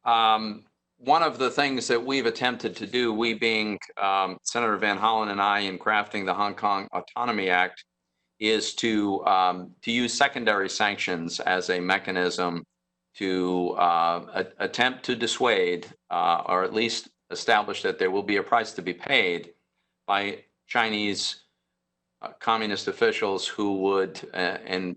One of the things that we've attempted to do, we being Senator Van Hollen and I, in crafting the Hong Kong Autonomy Act, is to use secondary sanctions as a mechanism to attempt to dissuade or at least establish that there will be a price to be paid by Chinese communist officials who would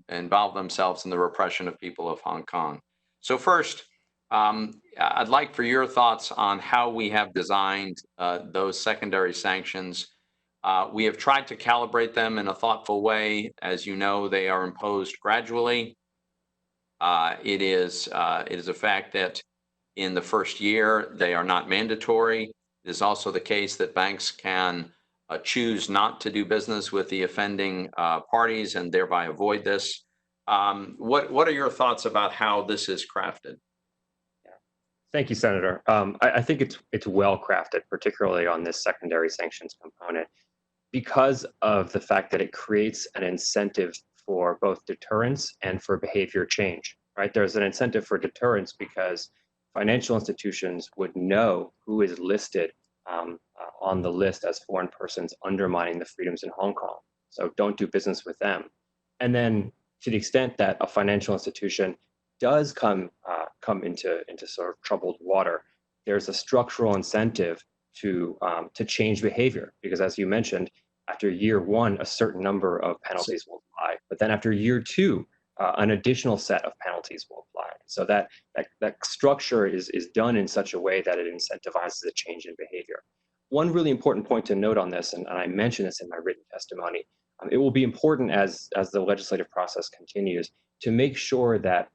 involve themselves in the repression of people of Hong Kong. So first, I'd like for your thoughts on how we have designed those secondary sanctions. We have tried to calibrate them in a thoughtful way. As you know, they are imposed gradually. It is a fact that in the first year, they are not mandatory. It is also the case that banks can choose not to do business with the offending parties and thereby avoid this. What are your thoughts about how this is crafted? Thank you, Senator. I think it's well crafted, particularly on this secondary sanctions component, because of the fact that it creates an incentive for both deterrence and for behavior change. Right? There's an incentive for deterrence because financial institutions would know who is listed on the list as foreign persons undermining the freedoms in Hong Kong. So don't do business with them. And then to the extent that a financial institution does come into sort of troubled water, there's a structural incentive to change behavior, because as you mentioned, after year one, a certain number of penalties will apply, but then after year two, an additional set of penalties will apply. So that structure is done in such a way that it incentivizes a change in behavior. One really important point to note on this, and I mentioned this in my written testimony, it will be important as the legislative process continues to make sure that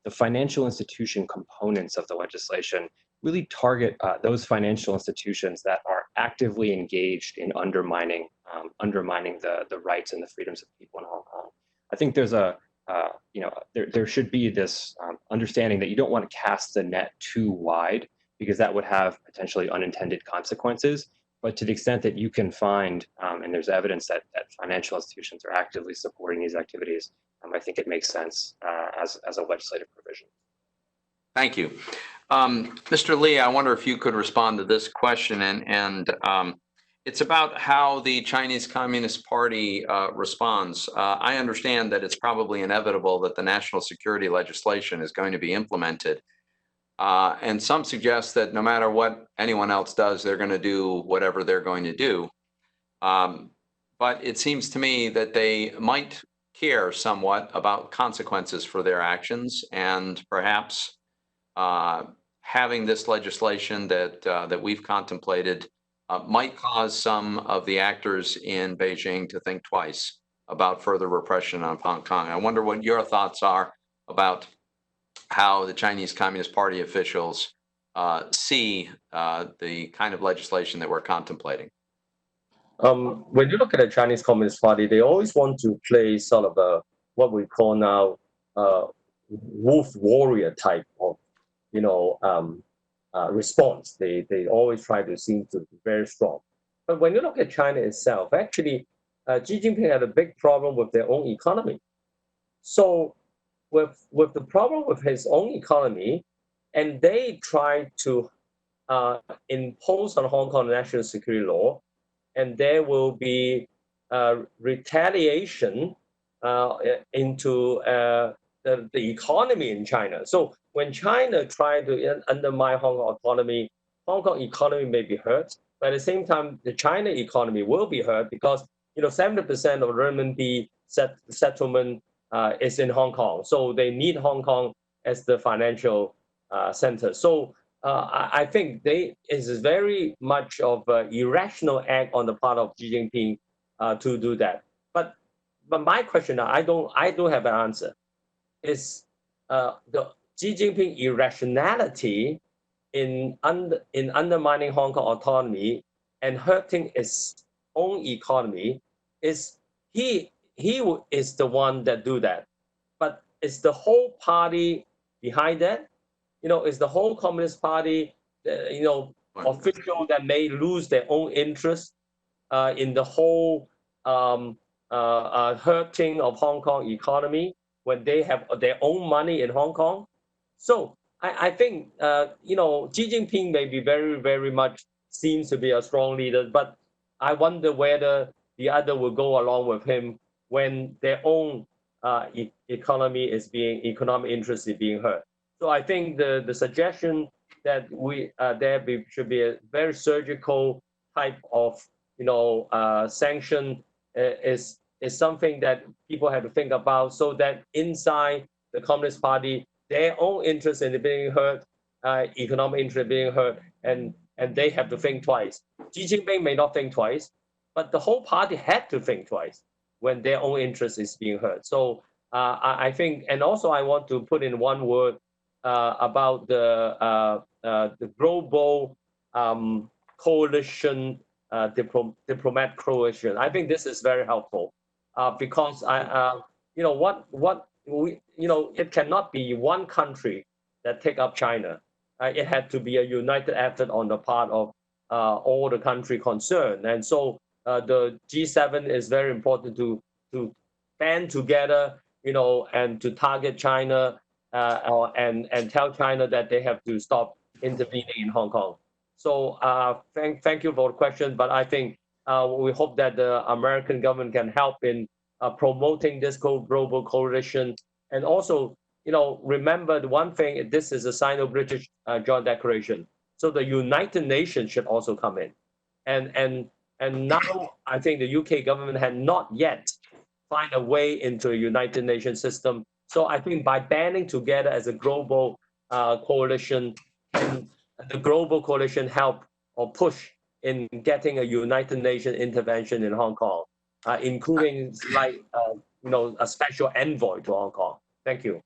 the financial institution components of the legislation really target those financial institutions that are actively engaged in undermining the rights and the freedoms of people in Hong Kong. I think there's there should be this understanding that you don't want to cast the net too wide, because that would have potentially unintended consequences. But to the extent that you can find, and there's evidence that financial institutions are actively supporting these activities, I think it makes sense as a legislative provision. Thank you. Mr. Lee, I wonder if you could respond to this question, and it's about how the Chinese Communist Party responds. I understand that it's probably inevitable that the national security legislation is going to be implemented. And some suggest that no matter what anyone else does, they're going to do whatever they're going to do. But it seems to me that they might care somewhat about consequences for their actions, and perhaps having this legislation that we've contemplated might cause some of the actors in Beijing to think twice about further repression of Hong Kong. I wonder what your thoughts are about how the Chinese Communist Party officials see the kind of legislation that we're contemplating. When you look at the Chinese Communist Party, they always want to play sort of what we call now wolf warrior type of response. They always try to seem to be very strong. But when you look at China itself, actually, Xi Jinping had a big problem with their own economy. So with the problem with his own economy, and they tried to impose on Hong Kong national security law, and there will be retaliation into the economy in China. So when China tried to undermine Hong Kong autonomy, Hong Kong economy may be hurt, but at the same time, the China economy will be hurt because 70% of renminbi settlement is in Hong Kong. So they need Hong Kong as the financial center. So I think it is very much of an irrational act on the part of Xi Jinping to do that. But my question, I don't have an answer. Is the Xi Jinping irrationality in undermining Hong Kong autonomy and hurting its own economy? Is he is the one that do that? But is the whole party behind that? Is the whole Communist Party, official that may lose their own interest in the whole hurting of Hong Kong economy when they have their own money in Hong Kong? So I think Xi Jinping may be very much seems to be a strong leader, but I wonder whether the other will go along with him when their own economic interest is being hurt. So I think the suggestion that should be a very surgical type of sanction is something that people have to think about, so that inside the Communist Party, their own interest in being hurt, economic interest being hurt, and they have to think twice. Xi Jinping may not think twice, but the whole party had to think twice when their own interest is being hurt. So I think, and also I want to put in one word about the global coalition, diplomat coalition. I think this is very helpful because it cannot be one country that take up China. It had to be a united effort on the part of all the country concerned, and so the G7 is very important to band together, and to target China and tell China that they have to stop intervening in Hong Kong. So thank you for the question, but I think we hope that the American government can help in promoting this global coalition. And also, remember the one thing, this is a Sino-British joint declaration. So the United Nations should also come in. And now I think the UK government had not yet find a way into a United Nations system. So I think by banding together as a global coalition, can the global coalition help or push in getting a United Nations intervention in Hong Kong, including a special envoy to Hong Kong? Thank you.